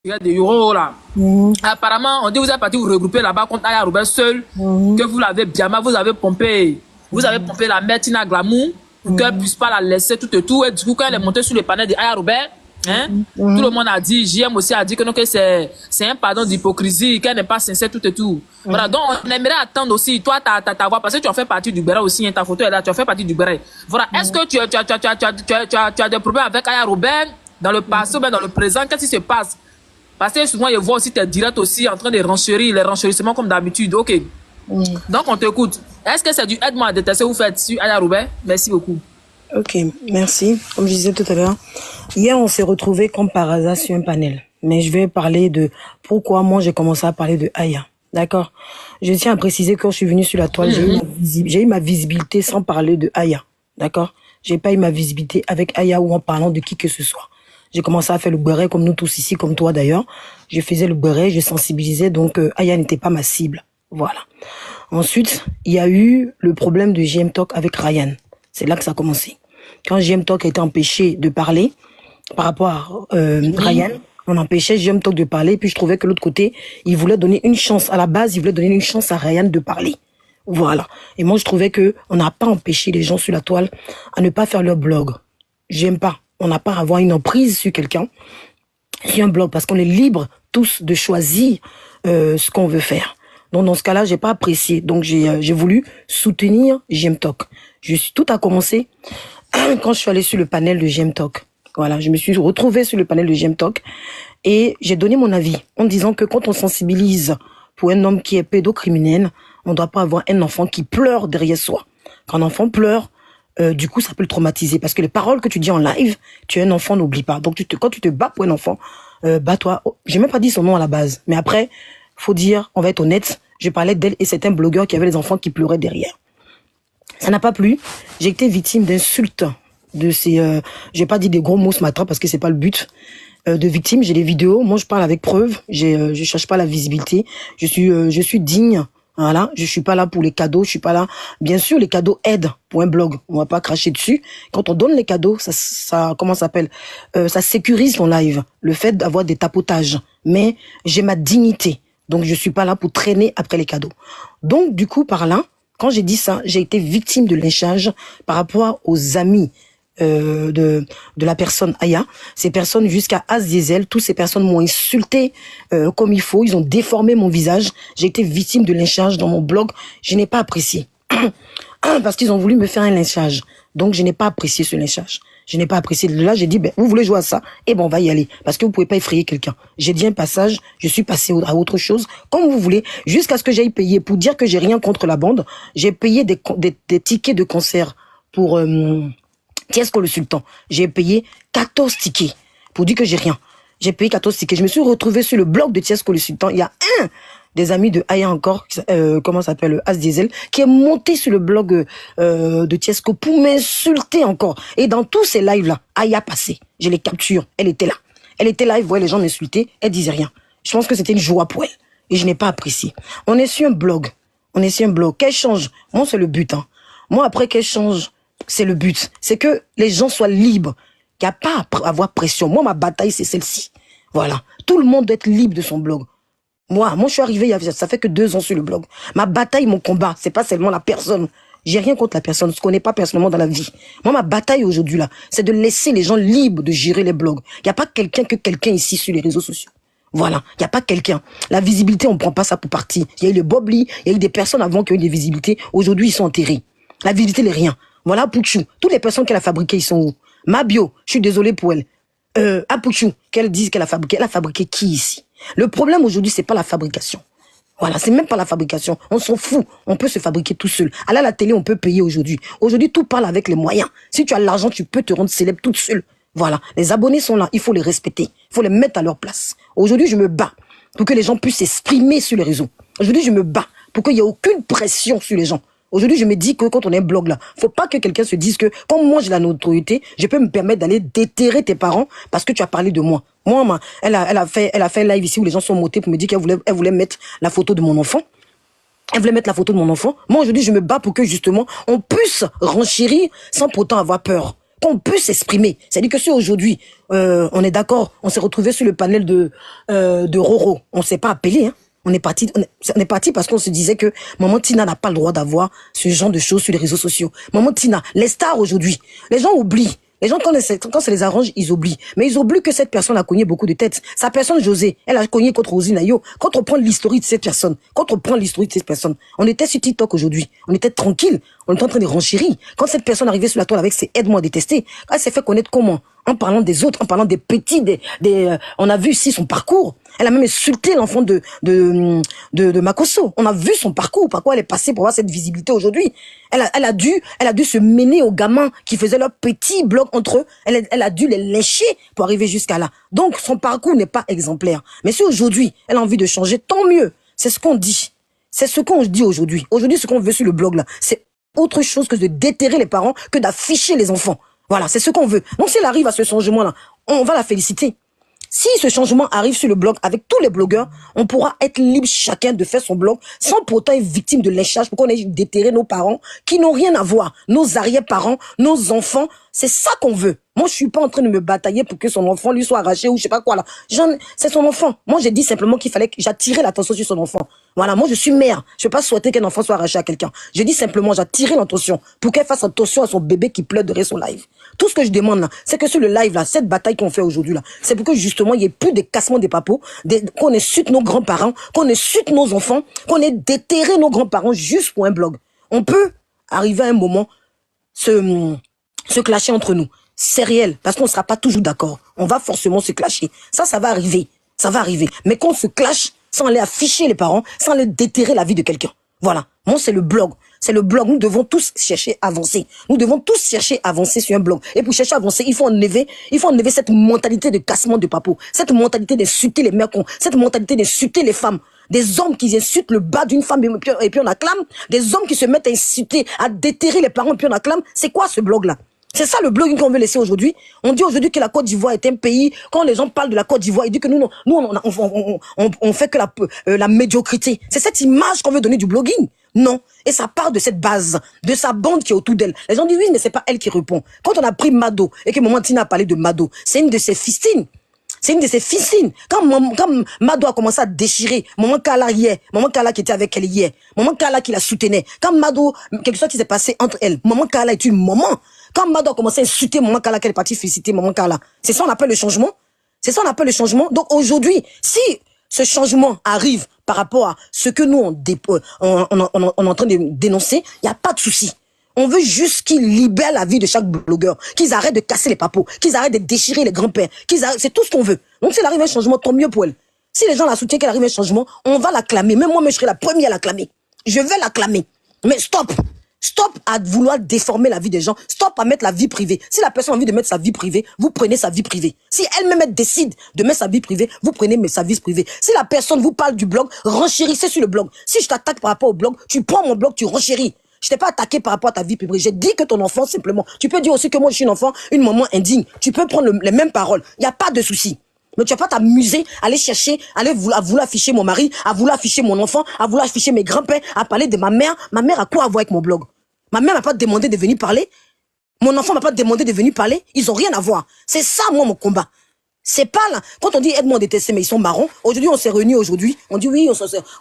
de Euro là. Apparemment, on dit que vous êtes parti vous regrouper là-bas contre Aya Robert seul, que vous l'avez bien, vous avez pompé la mère Tina Glamour, pour qu'elle ne puisse pas la laisser tout et tout. Et du coup, quand elle est montée sur le panel de Aya Robert, hein, tout le monde a dit, JM aussi a dit que, non, que c'est un pardon d'hypocrisie, qu'elle n'est pas sincère tout et tout. Voilà, donc on aimerait attendre aussi, toi, ta voix, parce que tu en fais partie du Béret aussi, hein, ta photo est là, tu en fais partie du Béret. Voilà, est-ce que tu as des problèmes avec Aya Robert dans le passé ou bien dans le présent? Qu'est-ce qui se passe? Parce que souvent, je vois aussi tes directs aussi en train de renchérir, les renchérissements comme d'habitude. Ok. Donc, on t'écoute. Est-ce que c'est du aide-moi à détester vous faites sur Aya Robert? Merci beaucoup. Ok, merci. Comme je disais tout à l'heure, hier, on s'est retrouvés comme par hasard sur un panel. Mais je vais parler de pourquoi moi j'ai commencé à parler de Aya. D'accord? Je tiens à préciser que quand je suis venue sur la toile, j'ai eu ma visibilité sans parler de Aya. D'accord? J'ai pas eu ma visibilité avec Aya ou en parlant de qui que ce soit. J'ai commencé à faire le béret comme nous tous ici, comme toi d'ailleurs. Je faisais le béret, je sensibilisais, donc Aya n'était pas ma cible. Voilà. Ensuite, il y a eu le problème de JM Talk avec Ryan. C'est là que ça a commencé. Quand JM Talk a été empêché de parler, par rapport à Ryan, on empêchait JM Talk de parler, puis je trouvais que l'autre côté, il voulait donner une chance, à la base, il voulait donner une chance à Ryan de parler. Voilà. Et moi, je trouvais que on n'a pas empêché les gens sur la toile à ne pas faire leur blog. J'aime pas. On n'a pas à avoir une emprise sur quelqu'un, sur un blog, parce qu'on est libre tous de choisir ce qu'on veut faire. Donc dans ce cas-là, j'ai pas apprécié. Donc j'ai voulu soutenir JM Talk. Tout a commencé quand je suis allée sur le panel de JM Talk. Voilà, je me suis retrouvée sur le panel de JM Talk et j'ai donné mon avis en disant que quand on sensibilise pour un homme qui est pédocriminel, on ne doit pas avoir un enfant qui pleure derrière soi. Quand un enfant pleure, du coup, ça peut le traumatiser parce que les paroles que tu dis en live, tu es un enfant, n'oublie pas. Donc quand tu te bats pour un enfant, bats-toi. J'ai même pas dit son nom à la base, mais après, faut dire, on va être honnête, je parlais d'elle et c'est un blogueur qui avait des enfants qui pleuraient derrière. Ça n'a pas plu. J'ai été victime d'insultes de ces, j'ai pas dit des gros mots ce matin parce que c'est pas le but. De victimes, j'ai des vidéos. Moi, je parle avec preuve. Je cherche pas la visibilité. Je suis digne. Voilà. Je suis pas là pour les cadeaux. Je suis pas là. Bien sûr, les cadeaux aident pour un blog. On va pas cracher dessus. Quand on donne les cadeaux, ça comment ça s'appelle? Ça sécurise ton live. Le fait d'avoir des tapotages. Mais j'ai ma dignité. Donc, je suis pas là pour traîner après les cadeaux. Donc, du coup, par là, quand j'ai dit ça, j'ai été victime de lynchage par rapport aux amis de la personne Aya. Ces personnes jusqu'à As Diesel, toutes ces personnes m'ont insulté comme il faut. Ils ont déformé mon visage. J'ai été victime de lynchage dans mon blog. Je n'ai pas apprécié. Parce qu'ils ont voulu me faire un lynchage. Donc, je n'ai pas apprécié ce lynchage. Je n'ai pas apprécié. Là, j'ai dit, ben, vous voulez jouer à ça? Eh ben, on va y aller. Parce que vous pouvez pas effrayer quelqu'un. J'ai dit un passage, je suis passé à autre chose, comme vous voulez, jusqu'à ce que j'aille payer. Pour dire que j'ai rien contre la bande, j'ai payé des tickets de concert pour Tiesco le Sultan. J'ai payé 14 tickets pour dire que j'ai rien. J'ai payé 14 tickets. Je me suis retrouvé sur le blog de Tiesco le Sultan. Il y a un des amis de Aya encore, comment ça s'appelle, As Diesel, qui est monté sur le blog de Tiesco pour m'insulter encore. Et dans tous ces lives-là, Aya passait. Je les capture. Elle était là. Elle était là, elle voyait les gens m'insulter. Elle disait rien. Je pense que c'était une joie pour elle. Et je n'ai pas apprécié. On est sur un blog. Qu'elle change. Moi, c'est le but. Hein. Moi, après qu'elle change, c'est le but. C'est que les gens soient libres. Il n'y a pas à avoir pression. Moi, ma bataille, c'est celle-ci. Voilà. Tout le monde doit être libre de son blog. Moi, je suis arrivé, ça fait que 2 ans sur le blog. Ma bataille, mon combat, c'est pas seulement la personne. J'ai rien contre la personne, je connais pas personnellement dans la vie. Moi, ma bataille aujourd'hui, là, c'est de laisser les gens libres de gérer les blogs. Il n'y a pas quelqu'un ici sur les réseaux sociaux. Voilà. Il n'y a pas quelqu'un. La visibilité, on prend pas ça pour partie. Il y a eu le Bob Lee, il y a eu des personnes avant qui ont eu des visibilités. Aujourd'hui, ils sont enterrés. La visibilité, n'est rien. Voilà, Pouchou. Toutes les personnes qu'elle a fabriquées, ils sont où? Mabio, je suis désolé pour elle. Pouchou, qu'elle dise qu'elle a fabriqué qui ici? Le problème aujourd'hui, c'est pas la fabrication. Voilà, c'est même pas la fabrication. On s'en fout. On peut se fabriquer tout seul. Aller à la télé, on peut payer aujourd'hui. Aujourd'hui, tout parle avec les moyens. Si tu as l'argent, tu peux te rendre célèbre toute seule. Voilà. Les abonnés sont là. Il faut les respecter. Il faut les mettre à leur place. Aujourd'hui, je me bats pour que les gens puissent s'exprimer sur les réseaux. Aujourd'hui, je me bats pour qu'il n'y ait aucune pression sur les gens. Aujourd'hui, je me dis que quand on est un blog là, faut pas que quelqu'un se dise que, comme moi j'ai la notoriété, je peux me permettre d'aller déterrer tes parents parce que tu as parlé de moi. Moi, elle a fait un live ici où les gens sont montés pour me dire qu'elle voulait mettre la photo de mon enfant. Elle voulait mettre la photo de mon enfant. Moi, aujourd'hui, je me bats pour que, justement, on puisse renchérir sans pourtant avoir peur. qu'on peut s'exprimer. C'est-à-dire que si aujourd'hui, on est d'accord, on s'est retrouvé sur le panel de Roro, on s'est pas appelé, hein. On est parti parce qu'on se disait que Maman Tina n'a pas le droit d'avoir ce genre de choses sur les réseaux sociaux. Maman Tina, les stars aujourd'hui, les gens oublient. Les gens, quand ça les arrange, ils oublient. Mais ils oublient que cette personne a cogné beaucoup de têtes. Sa personne, José, elle a cogné contre Rosine Ayo. Quand on prend l'historique de cette personne, on était sur TikTok aujourd'hui. On était tranquille. On était en train de renchérir. Quand cette personne arrivait sur la toile avec ses aide-moi à détester, elle s'est fait connaître comment? En parlant des autres, en parlant des petits, on a vu ici son parcours. Elle a même insulté l'enfant de Makosso. On a vu son parcours, par quoi elle est passée pour avoir cette visibilité aujourd'hui. Elle a dû se mener aux gamins qui faisaient leur petit blog entre eux. Elle a dû les lécher pour arriver jusqu'à là. Donc, son parcours n'est pas exemplaire. Mais si aujourd'hui, elle a envie de changer, tant mieux. C'est ce qu'on dit. C'est ce qu'on dit aujourd'hui. Aujourd'hui, ce qu'on veut sur le blog là, c'est autre chose que de déterrer les parents, que d'afficher les enfants. Voilà, c'est ce qu'on veut. Donc, si elle arrive à ce changement-là, on va la féliciter. Si ce changement arrive sur le blog avec tous les blogueurs, on pourra être libre chacun de faire son blog sans pourtant être victime de léchage pour qu'on ait déterré nos parents qui n'ont rien à voir. Nos arrière-parents, nos enfants, c'est ça qu'on veut. Moi, je suis pas en train de me batailler pour que son enfant lui soit arraché ou je sais pas quoi là. C'est son enfant. Moi, j'ai dit simplement qu'il fallait que j'attirais l'attention sur son enfant. Voilà, moi, je suis mère. Je ne veux pas souhaiter qu'un enfant soit arraché à quelqu'un. Je dis simplement, j'attirais l'attention pour qu'elle fasse attention à son bébé qui pleure derrière son live. Tout ce que je demande là, c'est que sur le live là, cette bataille qu'on fait aujourd'hui là, c'est pour que justement, il n'y ait plus de cassement des papeaux, qu'on insulte nos grands-parents, qu'on insulte nos enfants, qu'on ait déterré nos grands-parents juste pour un blog. On peut arriver à un moment se clasher entre nous. C'est réel, parce qu'on ne sera pas toujours d'accord. On va forcément se clasher. Ça va arriver. Ça va arriver. Mais qu'on se clash sans aller afficher les parents, sans aller déterrer la vie de quelqu'un. Voilà. Moi, c'est le blog. C'est le blog. Nous devons tous chercher à avancer. Nous devons tous chercher à avancer sur un blog. Et pour chercher à avancer, il faut enlever cette mentalité de cassement de papeau. Cette mentalité d'insulter les mères cons. Cette mentalité d'insulter les femmes. Des hommes qui insultent le bas d'une femme et puis on acclame. Des hommes qui se mettent à insulter, à déterrer les parents et puis on acclame. C'est quoi ce blog-là? C'est ça le blogging qu'on veut laisser aujourd'hui. On dit aujourd'hui que la Côte d'Ivoire est un pays. Quand les gens parlent de la Côte d'Ivoire, ils disent que nous on fait que la médiocrité. C'est cette image qu'on veut donner du blogging. Non. Et ça part de cette base, de sa bande qui est autour d'elle. Les gens disent oui, mais c'est pas elle qui répond. Quand on a pris Mado et que Maman Tina a parlé de Mado, c'est une de ses fistines. C'est une de ses fistines. Quand Mado a commencé à déchirer, Maman Kala hier, Maman Kala qui était avec elle hier, Maman Kala qui la soutenait. Quand Mado, quelque chose qui s'est passé entre elles, Maman Kala est une maman. Quand Mado a commencé à insulter Maman Kala, qu'elle est partie féliciter Maman Kala. C'est ça qu'on appelle le changement. C'est ça qu'on appelle le changement. Donc aujourd'hui, si ce changement arrive par rapport à ce que nous on est en train de dénoncer, il n'y a pas de souci. On veut juste qu'ils libèrent la vie de chaque blogueur, qu'ils arrêtent de casser les papeaux, qu'ils arrêtent de déchirer les grands-pères, c'est tout ce qu'on veut. Donc s'il arrive un changement, tant mieux pour elle. Si les gens la soutiennent qu'elle arrive un changement, on va l'acclamer. Même moi, je serai la première à l'acclamer. Je vais l'acclamer. Mais stop. Stop à vouloir déformer la vie des gens. Stop à mettre la vie privée. Si la personne a envie de mettre sa vie privée, vous prenez sa vie privée. Si elle-même décide de mettre sa vie privée, vous prenez sa vie privée. Si la personne vous parle du blog, renchérissez sur le blog. Si je t'attaque par rapport au blog, tu prends mon blog, tu renchéris. Je t'ai pas attaqué par rapport à ta vie privée. J'ai dit que ton enfant, simplement. Tu peux dire aussi que moi, je suis une enfant, une maman indigne. Tu peux prendre les mêmes paroles. Il n'y a pas de souci. Mais tu vas pas t'amuser, aller chercher, à vouloir afficher mon mari, à vouloir afficher mon enfant, à vouloir afficher mes grands-pères, à parler de ma mère. Ma mère a quoi à voir avec mon blog? Ma mère m'a pas demandé de venir parler. Mon enfant m'a pas demandé de venir parler. Ils ont rien à voir. C'est ça, moi, mon combat. C'est pas là. Quand on dit aide-moi à détester, mais ils sont marrons. Aujourd'hui, on s'est réunis aujourd'hui. On dit oui,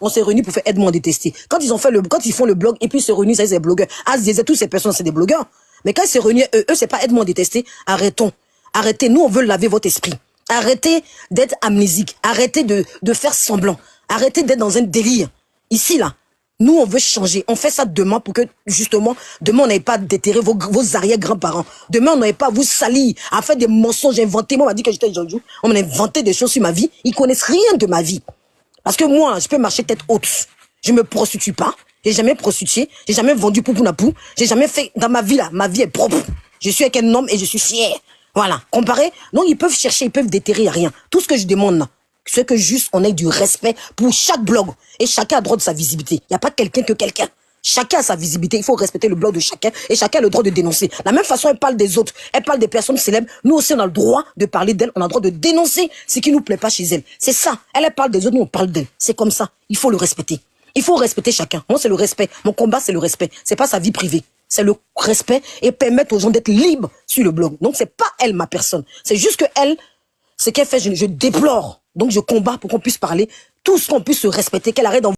on s'est réunis pour faire aide-moi à détester. Quand ils font le blog et puis ils se réunissent, ça, c'est des blogueurs. Ah, je disais, toutes ces personnes, c'est des blogueurs. Mais quand ils se réunissent, eux, c'est pas aide-moi à détester. Arrêtons. Arrêtez. Nous, on veut laver votre esprit. Arrêtez d'être amnésique. Arrêtez de faire semblant. Arrêtez d'être dans un délire. Ici, là. Nous, on veut changer. On fait ça demain pour que, justement, demain, on n'ait pas déterré vos arrière-grands-parents. Demain, on n'ait pas à vous salir, à faire des mensonges inventés. Moi, on m'a dit que j'étais Jean-Jou. On m'a inventé des choses sur ma vie. Ils connaissent rien de ma vie. Parce que moi, je peux marcher tête haute. Je me prostitue pas. J'ai jamais prostitué. J'ai jamais vendu poupounapou. J'ai jamais fait, dans ma vie, là, ma vie est propre. Je suis avec un homme et je suis fier. Voilà. Comparé. Non, ils peuvent chercher, ils peuvent déterrer, rien. Tout ce que je demande, là, c'est que juste on ait du respect pour chaque blog. Et chacun a le droit de sa visibilité. Il n'y a pas quelqu'un que quelqu'un. Chacun a sa visibilité. Il faut respecter le blog de chacun. Et chacun a le droit de dénoncer. La même façon, elle parle des autres. Elle parle des personnes célèbres. Nous aussi, on a le droit de parler d'elle. On a le droit de dénoncer ce qui nous plaît pas chez elle. C'est ça. Elle parle des autres. Nous, on parle d'elle. C'est comme ça. Il faut le respecter. Il faut respecter chacun. Moi, c'est le respect. Mon combat, c'est le respect. C'est pas sa vie privée. C'est le respect et permettre aux gens d'être libres sur le blog. Donc, c'est pas elle, ma personne. C'est juste que elle, ce qu'elle fait, je déplore. Donc, je combats pour qu'on puisse parler, tous qu'on puisse se respecter, qu'elle arrête d'envoyer